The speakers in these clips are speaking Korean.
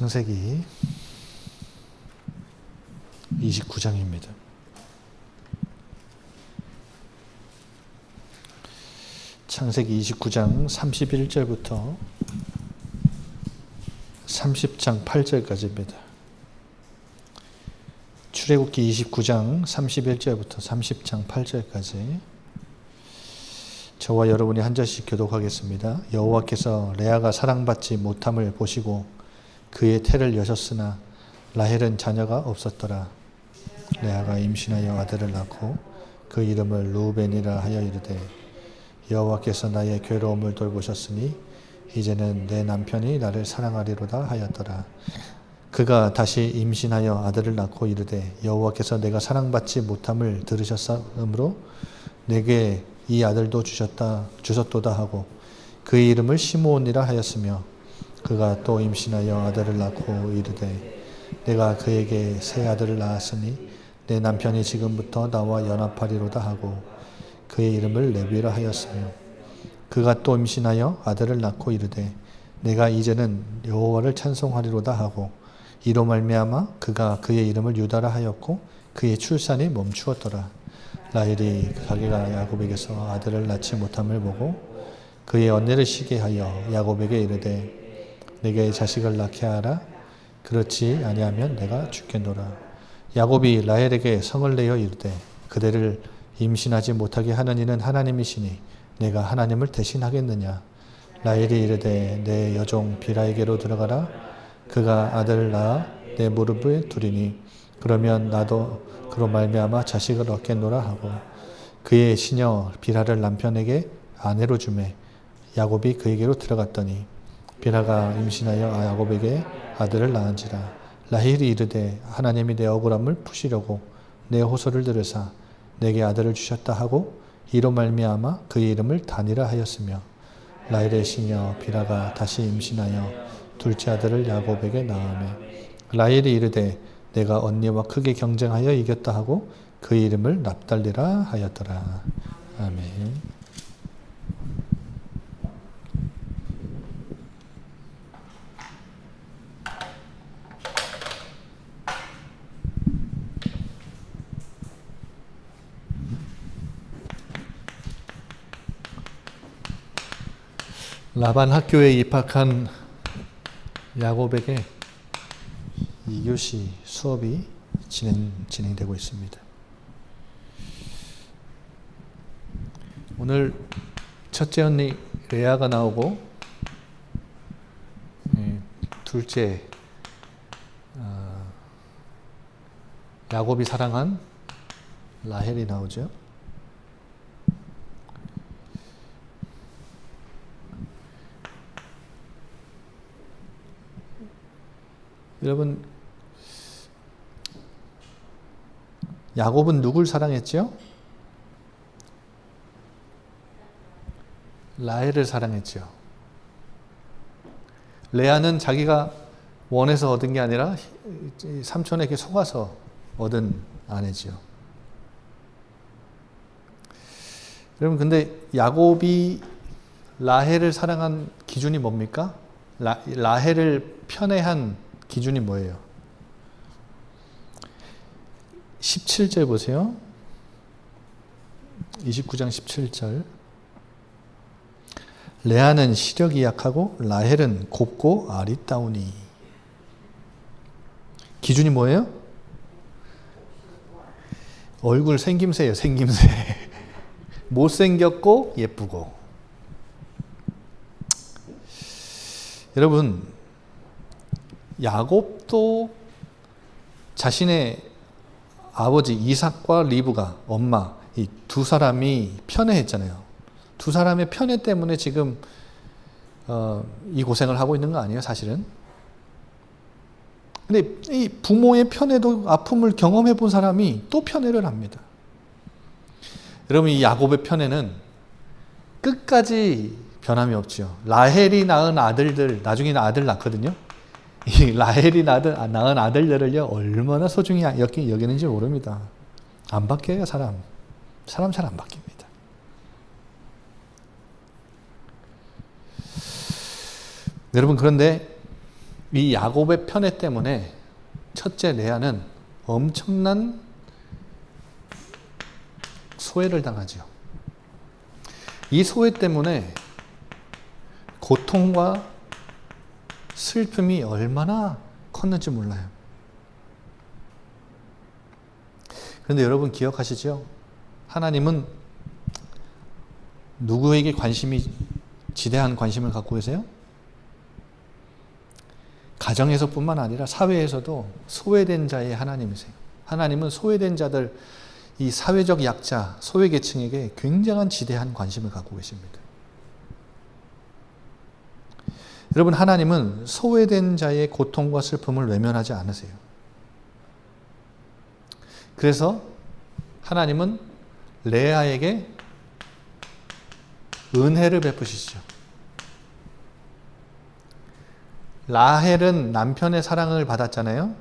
창세기 29장입니다. 창세기 29장 31절부터 30장 8절까지입니다. 출애굽기 29장 31절부터 30장 8절까지 저와 여러분이 한 절씩 교독하겠습니다. 여호와께서 레아가 사랑받지 못함을 보시고 그의 태를 여셨으나 라헬은 자녀가 없었더라. 레아가 임신하여 아들을 낳고 그 이름을 루벤이라 하여 이르되 여호와께서 나의 괴로움을 돌보셨으니 이제는 내 남편이 나를 사랑하리로다 하였더라. 그가 다시 임신하여 아들을 낳고 이르되 여호와께서 내가 사랑받지 못함을 들으셨으므로 내게 이 아들도 주셨도다 하고 그의 이름을 시므온이라 하였으며 그가 또 임신하여 아들을 낳고 이르되 내가 그에게 새 아들을 낳았으니 내 남편이 지금부터 나와 연합하리로다 하고 그의 이름을 레위라 하였으며 그가 또 임신하여 아들을 낳고 이르되 내가 이제는 여호와를 찬송하리로다 하고 이로 말미암아 그가 그의 이름을 유다라 하였고 그의 출산이 멈추었더라. 라헬이 자기가 야곱에게서 아들을 낳지 못함을 보고 그의 언니를 시게 하여 야곱에게 이르되 내게 자식을 낳게 하라. 그렇지 아니하면 내가 죽겠노라. 야곱이 라헬에게 성을 내어 이르되 그대를 임신하지 못하게 하는 이는 하나님이시니 내가 하나님을 대신하겠느냐. 라헬이 이르되 내 여종 비라에게로 들어가라. 그가 아들을 낳아 내 무릎에 두리니 그러면 나도 그로 말미암아 자식을 얻겠노라 하고 그의 시녀 비라를 남편에게 아내로 주매 야곱이 그에게로 들어갔더니 비라가 임신하여 야곱에게 아들을 낳은지라. 라헬이 이르되 하나님이 내 억울함을 푸시려고 내 호소를 들으사 내게 아들을 주셨다 하고 이로 말미암아 그의 이름을 단이라 하였으며 라헬의 시녀 비라가 다시 임신하여 둘째 아들을 야곱에게 낳으며 라헬이 이르되 내가 언니와 크게 경쟁하여 이겼다 하고 그의 이름을 납달리라 하였더라. 아멘. 라반 학교에 입학한 야곱에게 2교시 수업이 진행되고 있습니다. 오늘 첫째 언니 레아가 나오고 둘째 야곱이 사랑한 라헬이 나오죠. 여러분, 야곱은 누굴 사랑했죠? 라헬을 사랑했죠. 레아는 자기가 원해서 얻은 게 아니라 삼촌에게 속아서 얻은 아내지요. 여러분, 근데 야곱이 라헬을 사랑한 기준이 뭡니까? 라헬을 편애한 기준이 뭐예요? 17절 보세요. 29장 17절. 레아는 시력이 약하고 라헬은 곱고 아리따우니. 기준이 뭐예요? 얼굴 생김새예요. 생김새. 못생겼고 예쁘고. 여러분, 야곱도 자신의 아버지 이삭과 리브가 엄마 이 두 사람이 편애했잖아요. 두 사람의 편애 때문에 지금 이 고생을 하고 있는 거 아니에요, 사실은? 근데 이 부모의 편애도 아픔을 경험해 본 사람이 또 편애를 합니다. 여러분, 이 야곱의 편애는 끝까지 변함이 없죠. 라헬이 낳은 아들들, 나중에 아들 낳거든요. 이 라헬이 낳은 아들들을요, 얼마나 소중히 여기는지 모릅니다. 안 바뀌어요, 사람 잘 안 바뀝니다. 여러분, 그런데 이 야곱의 편애 때문에 첫째 레아는 엄청난 소외를 당하죠. 이 소외 때문에 고통과 슬픔이 얼마나 컸는지 몰라요. 그런데 여러분 기억하시죠? 하나님은 누구에게 지대한 관심을 갖고 계세요? 가정에서뿐만 아니라 사회에서도 소외된 자의 하나님이세요. 하나님은 소외된 자들, 이 사회적 약자, 소외계층에게 굉장한 지대한 관심을 갖고 계십니다. 여러분, 하나님은 소외된 자의 고통과 슬픔을 외면하지 않으세요. 그래서 하나님은 레아에게 은혜를 베푸시죠. 라헬은 남편의 사랑을 받았잖아요.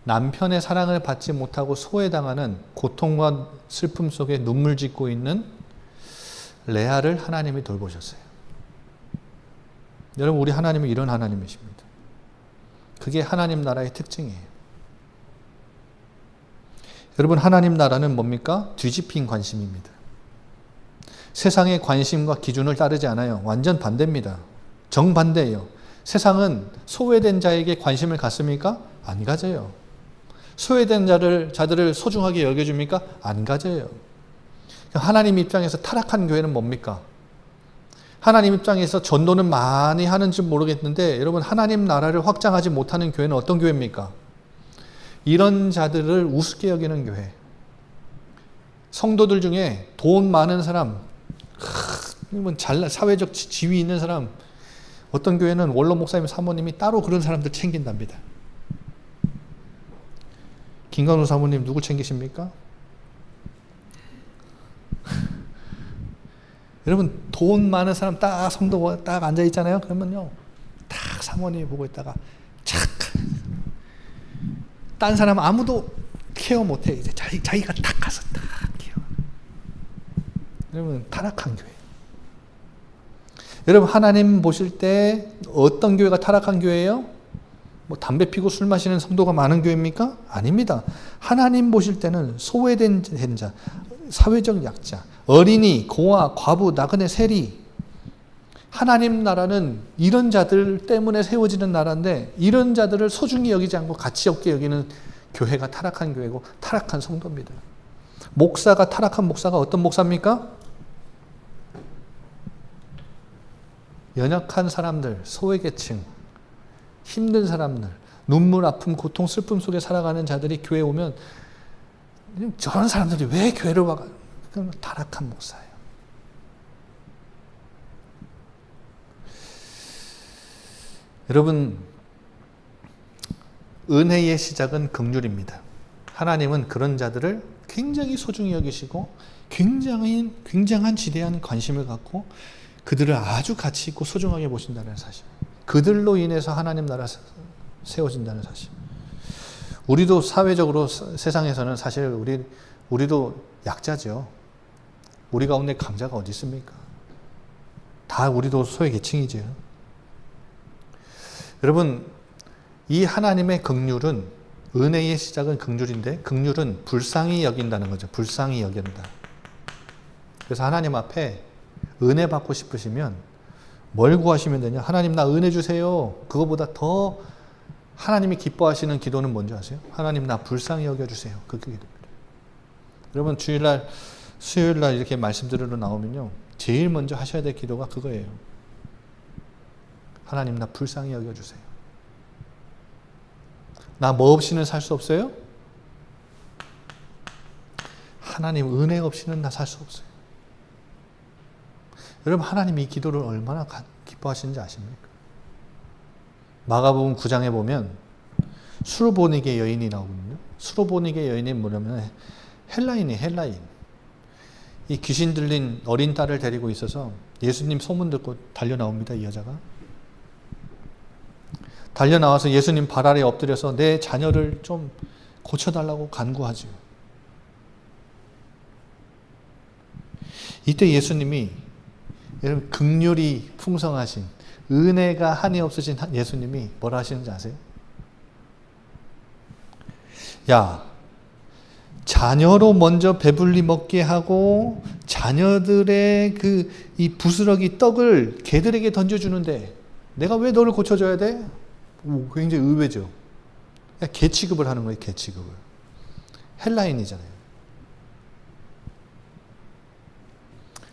남편의 사랑을 받지 못하고 소외당하는 고통과 슬픔 속에 눈물 짓고 있는 레아를 하나님이 돌보셨어요. 여러분, 우리 하나님은 이런 하나님이십니다. 그게 하나님 나라의 특징이에요. 여러분, 하나님 나라는 뭡니까? 뒤집힌 관심입니다. 세상의 관심과 기준을 따르지 않아요. 완전 반대입니다. 정반대예요. 세상은 소외된 자에게 관심을 갖습니까? 안 가져요. 소외된 자들을 소중하게 여겨줍니까? 안 가져요. 하나님 입장에서 타락한 교회는 뭡니까? 하나님 입장에서 전도는 많이 하는지 모르겠는데 여러분, 하나님 나라를 확장하지 못하는 교회는 어떤 교회입니까? 이런 자들을 우습게 여기는 교회. 성도들 중에 돈 많은 사람, 사회적 지위 있는 사람, 어떤 교회는 원로 목사님 사모님이 따로 그런 사람들 챙긴답니다. 김관우 사모님 누구 챙기십니까? 여러분, 돈 많은 사람 딱 성도가 딱 앉아 있잖아요. 그러면요, 딱 사모님이 보고 있다가 착, 딴 사람 아무도 케어 못해. 이제 자기가 딱 가서 딱 케어. 여러분, 타락한 교회. 여러분, 하나님 보실 때 어떤 교회가 타락한 교회예요? 뭐 담배 피고 술 마시는 성도가 많은 교회입니까? 아닙니다. 하나님 보실 때는 소외된 자, 사회적 약자, 어린이, 고아, 과부, 나그네, 세리. 하나님 나라는 이런 자들 때문에 세워지는 나라인데 이런 자들을 소중히 여기지 않고 가치 없게 여기는 교회가 타락한 교회고 타락한 성도입니다. 타락한 목사가 어떤 목사입니까? 연약한 사람들, 소외계층, 힘든 사람들, 눈물, 아픔, 고통, 슬픔 속에 살아가는 자들이 교회에 오면 저런 사람들이 왜 교회를 와? 그건 타락한 목사예요. 여러분, 은혜의 시작은 긍휼입니다. 하나님은 그런 자들을 굉장히 소중히 여기시고 굉장한 지대한 관심을 갖고 그들을 아주 가치 있고 소중하게 보신다는 사실. 그들로 인해서 하나님 나라 세워진다는 사실. 우리도 사회적으로 세상에서는 사실 우리도 약자죠. 우리 가운데 강자가 어디 있습니까? 다 우리도 소외계층이죠. 여러분, 이 하나님의 긍휼은, 은혜의 시작은 긍휼인데 긍휼은 불쌍히 여긴다는 거죠. 불쌍히 여긴다. 그래서 하나님 앞에 은혜 받고 싶으시면 뭘 구하시면 되냐? 하나님, 나 은혜 주세요. 그거보다 더 하나님이 기뻐하시는 기도는 뭔지 아세요? 하나님, 나 불쌍히 여겨주세요. 그 기도입니다. 여러분, 주일날, 수요일날 이렇게 말씀 들으러 나오면요, 제일 먼저 하셔야 될 기도가 그거예요. 하나님, 나 불쌍히 여겨주세요. 나 뭐 없이는 살 수 없어요? 하나님, 은혜 없이는 나 살 수 없어요. 여러분, 하나님 이 기도를 얼마나 기뻐하시는지 아십니까? 마가복음 9장에 보면 수로보니게 여인이 나오거든요. 수로보니게 여인이 뭐냐면 헬라인이에요. 헬라인. 이 귀신 들린 어린 딸을 데리고 있어서 예수님 소문 듣고 달려 나옵니다. 이 여자가. 달려 나와서 예수님 발 아래 엎드려서 내 자녀를 좀 고쳐달라고 간구하죠. 이때 예수님이 여러분 긍휼이 풍성하신 은혜가 한이 없으신 예수님이 뭐라 하시는지 아세요? 야, 자녀로 먼저 배불리 먹게 하고 자녀들의 이 부스러기 떡을 개들에게 던져주는데 내가 왜 너를 고쳐줘야 돼? 오, 굉장히 의외죠. 개 취급을 하는 거예요. 개 취급을. 헬라인이잖아요.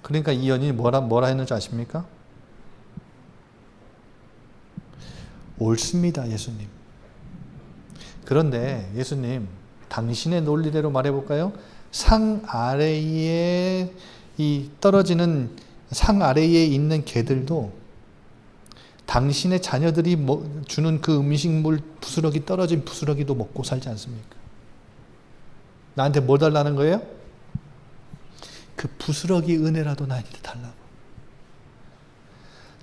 그러니까 이 연인이 뭐라 했는지 아십니까? 옳습니다, 예수님. 그런데 예수님, 당신의 논리대로 말해볼까요? 상 아래에 떨어지는 상 아래에 있는 개들도 당신의 자녀들이 주는 그 음식물 부스러기 떨어진 부스러기도 먹고 살지 않습니까? 나한테 뭐 달라는 거예요? 그 부스러기 은혜라도 나한테 달라고.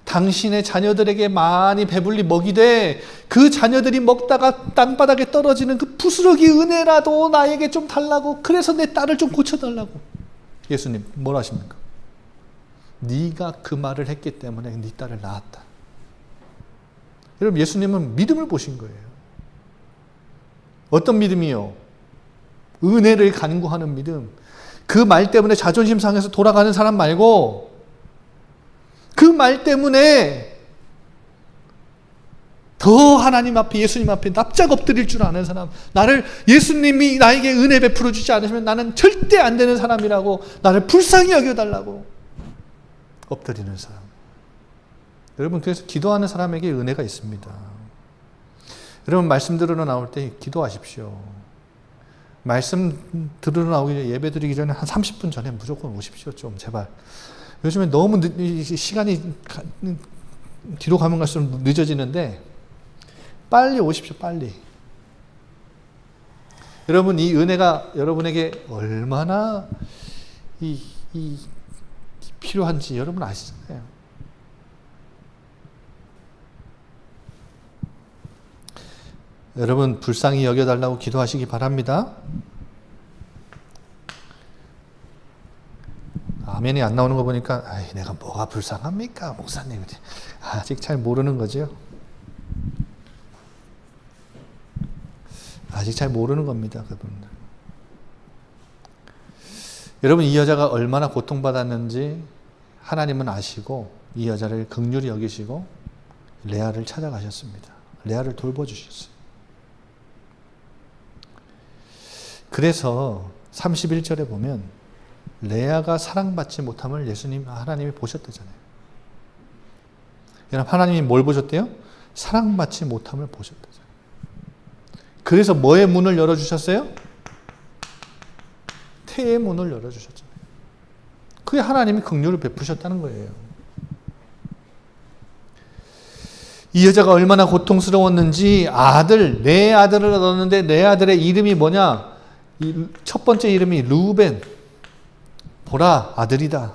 당신의 자녀들에게 많이 배불리 먹이되 그 자녀들이 먹다가 땅바닥에 떨어지는 그 부스러기 은혜라도 나에게 좀 달라고. 그래서 내 딸을 좀 고쳐달라고. 예수님 뭐라 하십니까? 네가 그 말을 했기 때문에 네 딸을 낳았다. 여러분 예수님은 믿음을 보신 거예요. 어떤 믿음이요? 은혜를 간구하는 믿음. 그 말 때문에 자존심 상해서 돌아가는 사람 말고 그 말 때문에 더 하나님 앞에 예수님 앞에 납작 엎드릴 줄 아는 사람. 예수님이 나에게 은혜 베풀어 주지 않으시면 나는 절대 안 되는 사람이라고, 나를 불쌍히 여겨달라고 엎드리는 사람. 여러분 그래서 기도하는 사람에게 은혜가 있습니다. 여러분 말씀 들으러 나올 때 기도하십시오. 말씀 들으러 나오기 전에, 예배 드리기 전에 한 30분 전에 무조건 오십시오. 좀 제발. 요즘에 너무 시간이 뒤로 가면 갈수록 늦어지는데 빨리 오십시오. 빨리. 여러분 이 은혜가 여러분에게 얼마나 필요한지 여러분 아시잖아요. 여러분 불쌍히 여겨달라고 기도하시기 바랍니다. 아멘이 안 나오는 거 보니까 내가 뭐가 불쌍합니까? 목사님 아직 잘 모르는 거죠. 아직 잘 모르는 겁니다. 그분들. 여러분 이 여자가 얼마나 고통받았는지 하나님은 아시고 이 여자를 긍휼히 여기시고 레아를 찾아가셨습니다. 레아를 돌보주셨어요. 그래서 31절에 보면 레아가 사랑받지 못함을 하나님이 보셨대잖아요. 여러분 하나님이 뭘 보셨대요? 사랑받지 못함을 보셨대잖아요. 그래서 뭐의 문을 열어주셨어요? 태의 문을 열어주셨잖아요. 그게 하나님이 긍휼을 베푸셨다는 거예요. 이 여자가 얼마나 고통스러웠는지 내 아들을 얻었는데 내 아들의 이름이 뭐냐? 첫 번째 이름이 르우벤. 보라 아들이다.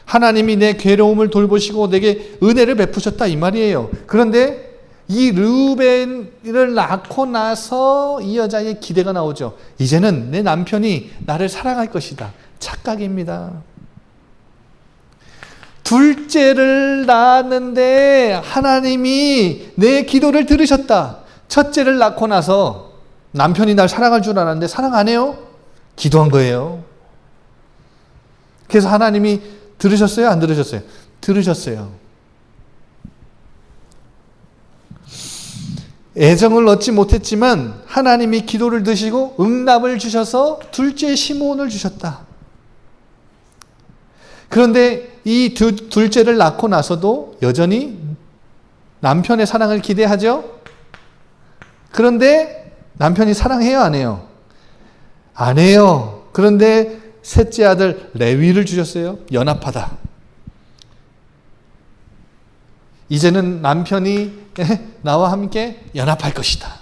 하나님이 내 괴로움을 돌보시고 내게 은혜를 베푸셨다 이 말이에요. 그런데 이 르우벤을 낳고 나서 이 여자의 기대가 나오죠. 이제는 내 남편이 나를 사랑할 것이다. 착각입니다. 둘째를 낳았는데 하나님이 내 기도를 들으셨다. 첫째를 낳고 나서 남편이 날 사랑할 줄 알았는데 사랑 안 해요? 기도한 거예요. 그래서 하나님이 들으셨어요? 안 들으셨어요? 들으셨어요. 애정을 얻지 못했지만 하나님이 기도를 드시고 응답을 주셔서 둘째 시므온을 주셨다. 그런데 이 둘째를 낳고 나서도 여전히 남편의 사랑을 기대하죠? 그런데 남편이 사랑해요? 안 해요? 안 해요. 그런데 셋째 아들 레위를 주셨어요. 연합하다. 이제는 남편이 나와 함께 연합할 것이다.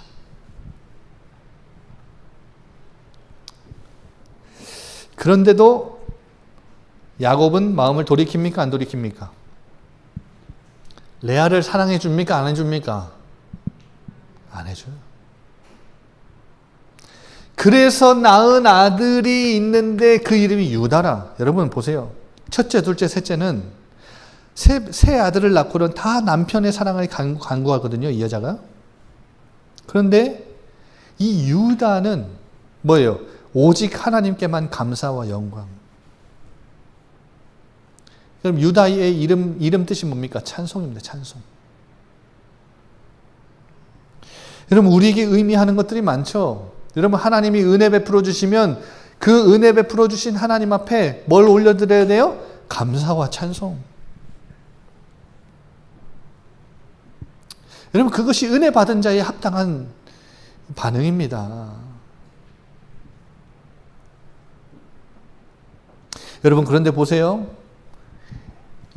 그런데도 야곱은 마음을 돌이킵니까? 안 돌이킵니까? 레아를 사랑해 줍니까? 안 해줍니까? 안 해줘요. 그래서 낳은 아들이 있는데 그 이름이 유다라. 여러분 보세요. 첫째, 둘째, 셋째는 세 아들을 낳고는 다 남편의 사랑을 간구하거든요, 이 여자가. 그런데 이 유다는 뭐예요? 오직 하나님께만 감사와 영광. 그럼 유다의 이름 뜻이 뭡니까? 찬송입니다. 찬송. 여러분, 우리에게 의미하는 것들이 많죠. 여러분, 하나님이 은혜 베풀어 주시면 그 은혜 베풀어 주신 하나님 앞에 뭘 올려드려야 돼요? 감사와 찬송. 여러분, 그것이 은혜 받은 자의 합당한 반응입니다. 여러분, 그런데 보세요.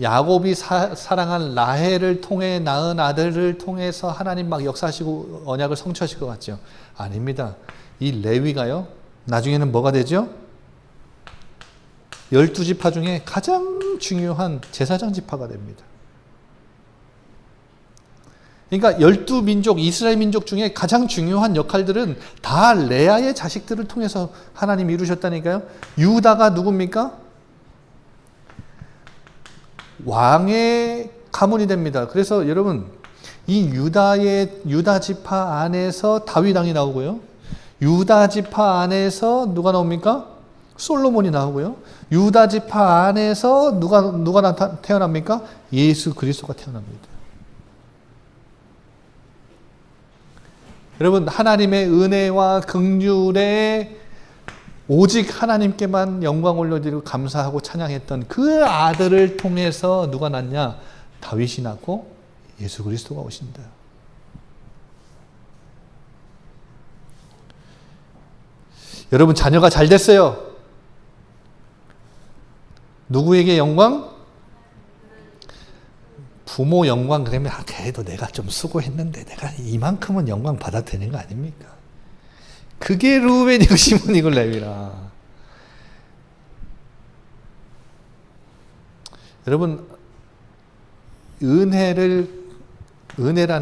야곱이 사랑한 라헬을 통해 낳은 아들을 통해서 하나님 막 역사하시고 언약을 성취하실 것 같죠? 아닙니다. 이 레위가요, 나중에는 뭐가 되죠? 12지파 중에 가장 중요한 제사장 지파가 됩니다. 그러니까 12민족, 이스라엘 민족 중에 가장 중요한 역할들은 다 레아의 자식들을 통해서 하나님이 이루셨다니까요. 유다가 누굽니까? 왕의 가문이 됩니다. 그래서 여러분, 이 유다 지파 안에서 다윗 왕이 나오고요. 유다 지파 안에서 누가 나옵니까? 솔로몬이 나오고요. 유다 지파 안에서 누가 태어납니까? 예수 그리스도가 태어납니다. 여러분, 하나님의 은혜와 긍휼에 오직 하나님께만 영광 올려드리고 감사하고 찬양했던 그 아들을 통해서 누가 낳냐? 다윗이 낳고 예수 그리스도가 오신다. 여러분, 자녀가 잘 됐어요. 누구에게 영광? 부모 영광. 그러면 그래도 내가 좀 수고했는데 내가 이만큼은 영광 받아도 되는 거 아닙니까? 그게 루벤이고 시몬이고 레위라. 여러분, 은혜라는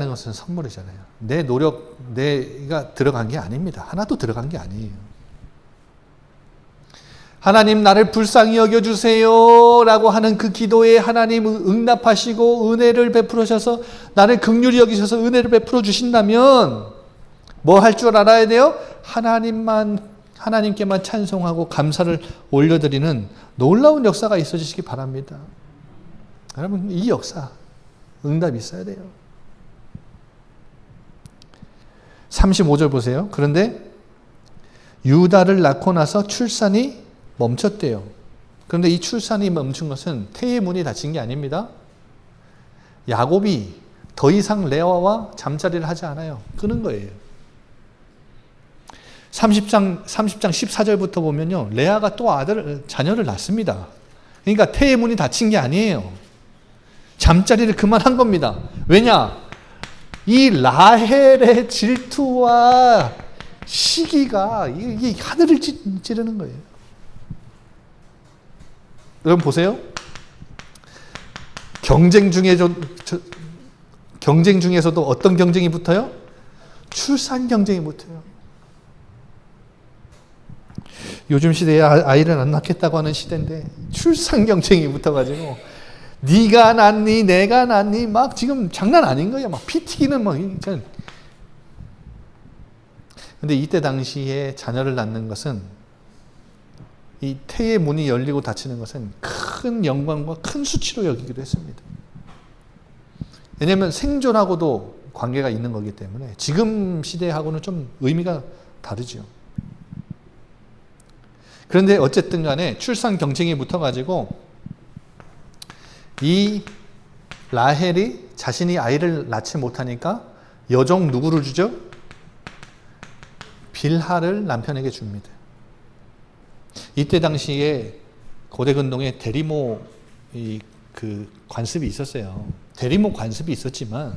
것은 선물이잖아요. 내 노력, 내가 들어간 게 아닙니다. 하나도 들어간 게 아니에요. 하나님, 나를 불쌍히 여겨주세요 라고 하는 그 기도에 하나님 응답하시고 은혜를 베풀으셔서 나를 긍휼히 여기셔서 은혜를 베풀어 주신다면 뭐 할 줄 알아야 돼요? 하나님께만 찬송하고 감사를 올려드리는 놀라운 역사가 있어지시기 바랍니다. 여러분, 이 역사 응답이 있어야 돼요. 35절 보세요. 그런데 유다를 낳고 나서 출산이 멈췄대요. 그런데 이 출산이 멈춘 것은 태의 문이 닫힌 게 아닙니다. 야곱이 더 이상 레아와 잠자리를 하지 않아요. 끊은 거예요. 30장 14절부터 보면요, 레아가 또 자녀를 낳습니다. 그러니까 태의 문이 닫힌 게 아니에요. 잠자리를 그만한 겁니다. 왜냐? 이 라헬의 질투와 시기가 이게 하늘을 찌르는 거예요. 여러분 보세요. 경쟁 중에서도 어떤 경쟁이 붙어요? 출산 경쟁이 붙어요. 요즘 시대에 아이를 안 낳겠다고 하는 시대인데 출산 경쟁이 붙어가지고 네가 낳니 내가 낳니 막 지금 장난 아닌 거예요. 막 피 튀기는 막. 근데 이때 당시에 자녀를 낳는 것은, 이 태의 문이 열리고 닫히는 것은 큰 영광과 큰 수치로 여기기도 했습니다. 왜냐하면 생존하고도 관계가 있는 거기 때문에 지금 시대하고는 좀 의미가 다르죠. 그런데 어쨌든 간에 출산 경쟁이 붙어가지고 이 라헬이 자신이 아이를 낳지 못하니까 여종 누구를 주죠? 빌하를 남편에게 줍니다. 이때 당시에 고대 근동에 대리모 그 관습이 있었어요. 대리모 관습이 있었지만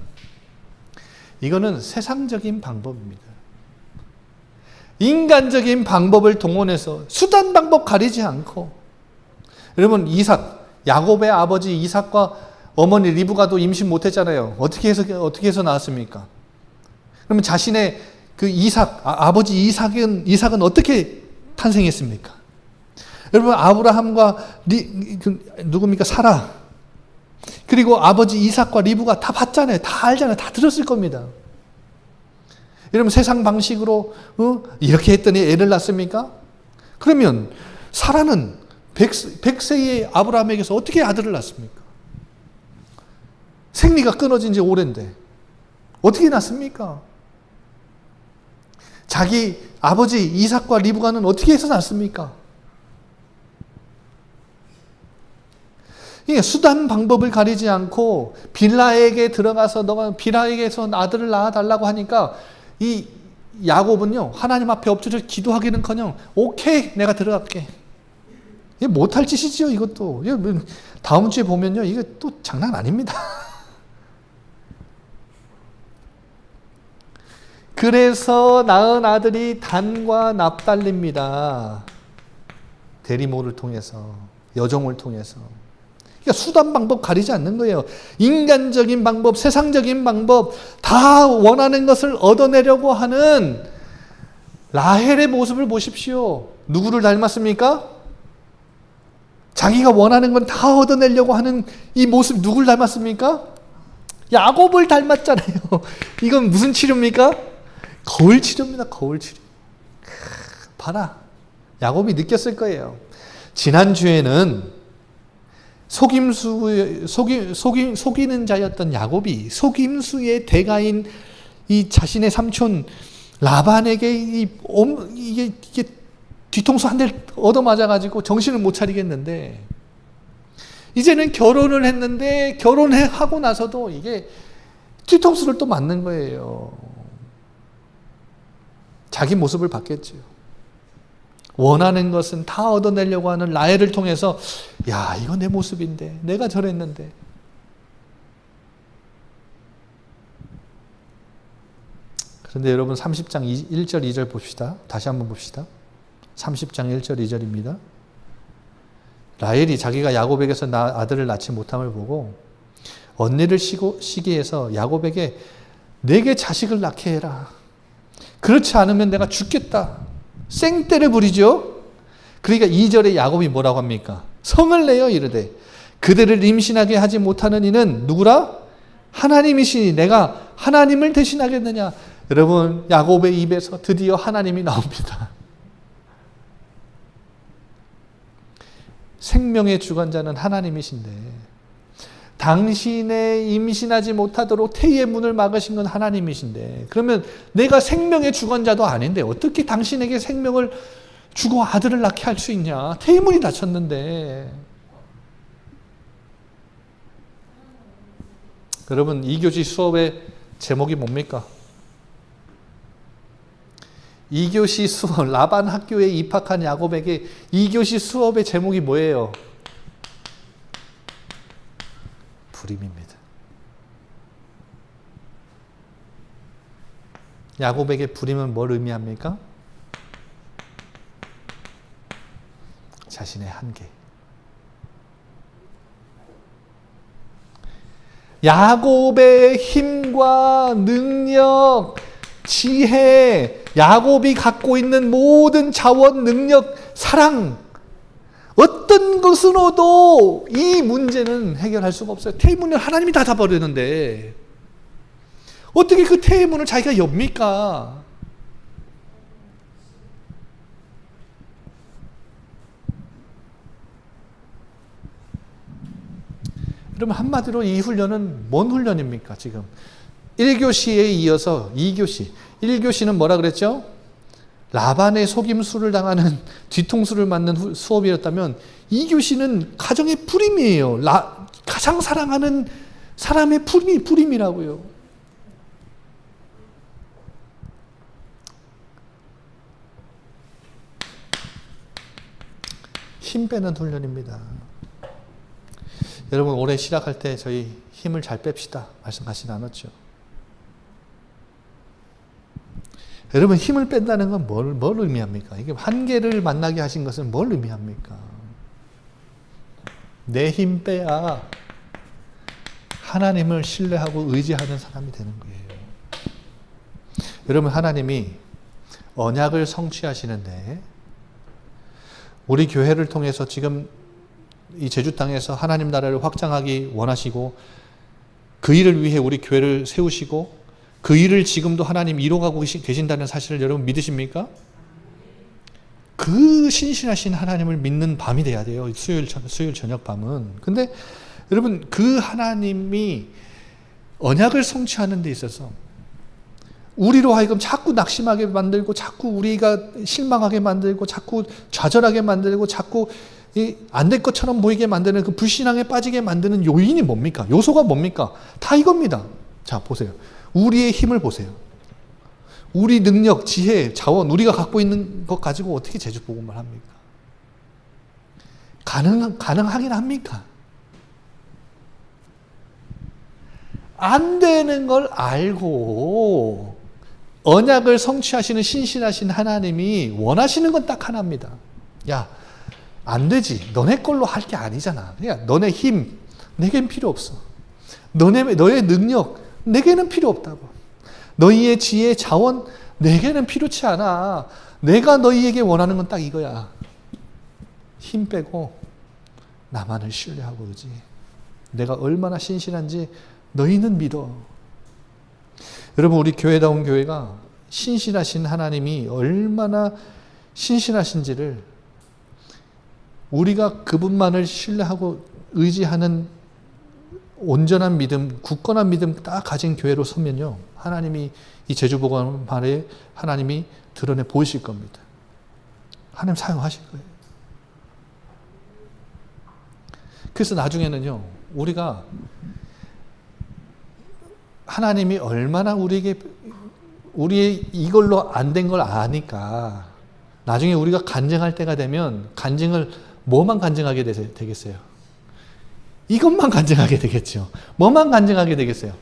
이거는 세상적인 방법입니다. 인간적인 방법을 동원해서 수단 방법 가리지 않고, 여러분 야곱의 아버지 이삭과 어머니 리브가도 임신 못했잖아요. 어떻게 해서 낳았습니까? 그러면 자신의 그 아버지 이삭은 어떻게 탄생했습니까? 여러분 아브라함과 누굽니까? 사라. 그리고 아버지 이삭과 리브가 다 봤잖아요. 다 알잖아요. 다 들었을 겁니다. 여러분 세상 방식으로 이렇게 했더니 애를 낳습니까? 그러면 사라는 100세의 아브라함에게서 어떻게 아들을 낳습니까? 생리가 끊어진 지 오랜데 어떻게 낳습니까? 자기 아버지 이삭과 리브가는 어떻게 해서 낳습니까? 수단 방법을 가리지 않고 빌라에게 들어가서 너가 빌라에게서 아들을 낳아달라고 하니까 이 야곱은요 하나님 앞에 엎드려 기도하기는커녕 오케이 내가 들어갈게. 이게 못할 짓이지요 이것도. 다음 주에 보면요 이게 또 장난 아닙니다. 그래서 낳은 아들이 단과 납달리입니다. 대리모를 통해서 여종을 통해서. 그러니까 수단 방법 가리지 않는 거예요. 인간적인 방법, 세상적인 방법 다 원하는 것을 얻어내려고 하는 라헬의 모습을 보십시오. 누구를 닮았습니까? 자기가 원하는 건 다 얻어내려고 하는 이 모습 누구를 닮았습니까? 야곱을 닮았잖아요. 이건 무슨 치료입니까? 거울 치료입니다. 거울 치료. 봐라. 야곱이 느꼈을 거예요. 지난주에는 속이는 자였던 야곱이 속임수의 대가인 이 자신의 삼촌 라반에게 이게 뒤통수 한 대 얻어맞아가지고 정신을 못 차리겠는데 이제는 결혼을 했는데 결혼하고 나서도 이게 뒤통수를 또 맞는 거예요. 자기 모습을 봤겠지요. 원하는 것은 다 얻어내려고 하는 라헬을 통해서 야 이거 내 모습인데 내가 저랬는데 그런데 여러분 30장 1절 2절 봅시다. 다시 한번 봅시다. 30장 1절 2절입니다. 라헬이 자기가 야곱에게서 아들을 낳지 못함을 보고 언니를 시기해서 야곱에게 내게 자식을 낳게 해라. 그렇지 않으면 내가 죽겠다. 생떼를 부리죠. 그러니까 2절에 야곱이 뭐라고 합니까? 성을 내어 이르되 그대를 임신하게 하지 못하는 이는 누구라? 하나님이시니 내가 하나님을 대신하겠느냐. 여러분 야곱의 입에서 드디어 하나님이 나옵니다. 생명의 주관자는 하나님이신데 당신의 임신하지 못하도록 태의 문을 막으신 건 하나님이신데 그러면 내가 생명의 주관자도 아닌데 어떻게 당신에게 생명을 주고 아들을 낳게 할 수 있냐. 태의 문이 닫혔는데. 여러분 2교시 수업의 제목이 뭡니까? 2교시 수업 라반 학교에 입학한 야곱에게 2교시 수업의 제목이 뭐예요? 불임입니다. 야곱에게 불임은 뭘 의미합니까? 자신의 한계. 야곱의 힘과 능력, 지혜, 야곱이 갖고 있는 모든 자원, 능력, 사랑 어떤 것으로도 이 문제는 해결할 수가 없어요. 태의 문을 하나님이 다 닫아버리는데 어떻게 그 태의 문을 자기가 엽니까? 그럼 한마디로 이 훈련은 뭔 훈련입니까? 지금 1교시에 이어서 2교시 1교시는 뭐라 그랬죠? 라반의 속임수를 당하는 뒤통수를 맞는 수업이었다면 2교시는 가정의 불임이에요. 가장 사랑하는 사람의 불임이라고요. 힘 빼는 훈련입니다. 여러분 올해 시작할 때 저희 힘을 잘 뺍시다 말씀하시지 않았죠? 여러분 힘을 뺀다는 건 뭘 의미합니까? 이게 한계를 만나게 하신 것은 뭘 의미합니까? 내 힘 빼야 하나님을 신뢰하고 의지하는 사람이 되는 거예요. 여러분 하나님이 언약을 성취하시는데 우리 교회를 통해서 지금 이 제주 땅에서 하나님 나라를 확장하기 원하시고 그 일을 위해 우리 교회를 세우시고 그 일을 지금도 하나님 이뤄가고 계신다는 사실을 여러분 믿으십니까? 그 신실하신 하나님을 믿는 밤이 돼야 돼요. 수요일 저녁 밤은. 근데 여러분 그 하나님이 언약을 성취하는 데 있어서 우리로 하여금 자꾸 낙심하게 만들고 자꾸 우리가 실망하게 만들고 자꾸 좌절하게 만들고 자꾸 안 될 것처럼 보이게 만드는 그 불신앙에 빠지게 만드는 요인이 뭡니까? 요소가 뭡니까? 다 이겁니다. 자, 보세요. 우리의 힘을 보세요. 우리 능력, 지혜, 자원, 우리가 갖고 있는 것 가지고 어떻게 제주복음을 합니까? 가능하긴 합니까? 안 되는 걸 알고 언약을 성취하시는 신실하신 하나님이 원하시는 건 딱 하나입니다. 야, 안 되지. 너네 걸로 할 게 아니잖아. 그냥 너네 힘, 내겐 필요 없어. 너의 능력, 내게는 필요 없다고. 너희의 지혜, 자원, 내게는 필요치 않아. 내가 너희에게 원하는 건 딱 이거야. 힘 빼고 나만을 신뢰하고 의지해. 내가 얼마나 신실한지 너희는 믿어. 여러분, 우리 교회다운 교회가 신실하신 하나님이 얼마나 신실하신지를 우리가 그분만을 신뢰하고 의지하는 온전한 믿음, 굳건한 믿음 딱 가진 교회로 서면요, 하나님이 이 제주복음 말에 하나님이 드러내 보이실 겁니다. 하나님 사용하실 거예요. 그래서 나중에는요, 우리가 하나님이 얼마나 우리에게 우리의 이걸로 안 된 걸 아니까 나중에 우리가 간증할 때가 되면 간증을 뭐만 간증하게 되겠어요? 이것만 간증하게 되겠죠. 뭐만 간증하게 되겠어요?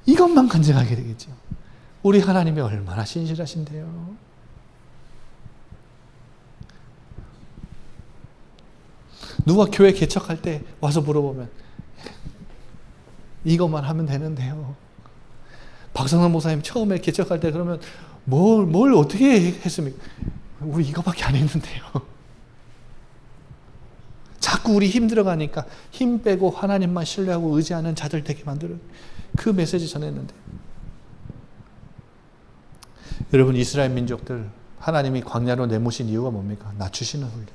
이것만 간증하게 되겠죠. 우리 하나님이 얼마나 신실하신데요. 누가 교회 개척할 때 와서 물어보면 이것만 하면 되는데요. 박성남 목사님 처음에 개척할 때 그러면 뭘 어떻게 했습니까? 우리 이거밖에 안 했는데요. 자꾸 우리 힘들어가니까 힘 빼고 하나님만 신뢰하고 의지하는 자들 되게 만들어. 그 메시지 전했는데. 여러분, 이스라엘 민족들 하나님이 광야로 내모신 이유가 뭡니까? 낮추시는 훈련.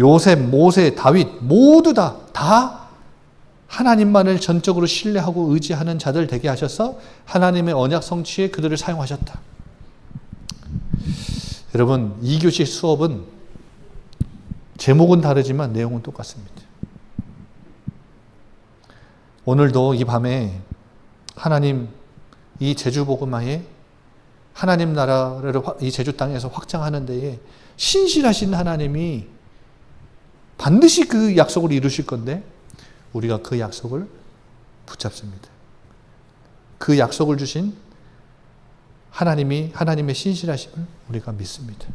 요셉, 모세, 다윗 모두 다 하나님만을 전적으로 신뢰하고 의지하는 자들 되게 하셔서 하나님의 언약 성취에 그들을 사용하셨다. 여러분, 2교시 수업은 제목은 다르지만 내용은 똑같습니다. 오늘도 이 밤에 하나님 이 제주복음화에 하나님 나라를 이 제주 땅에서 확장하는 데에 신실하신 하나님이 반드시 그 약속을 이루실 건데 우리가 그 약속을 붙잡습니다. 그 약속을 주신 하나님의 신실하심을 우리가 믿습니다.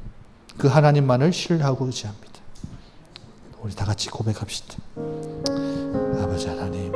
그 하나님만을 신뢰하고 의지합니다. 우리 다 같이 고백합시다. 아버지 하나님,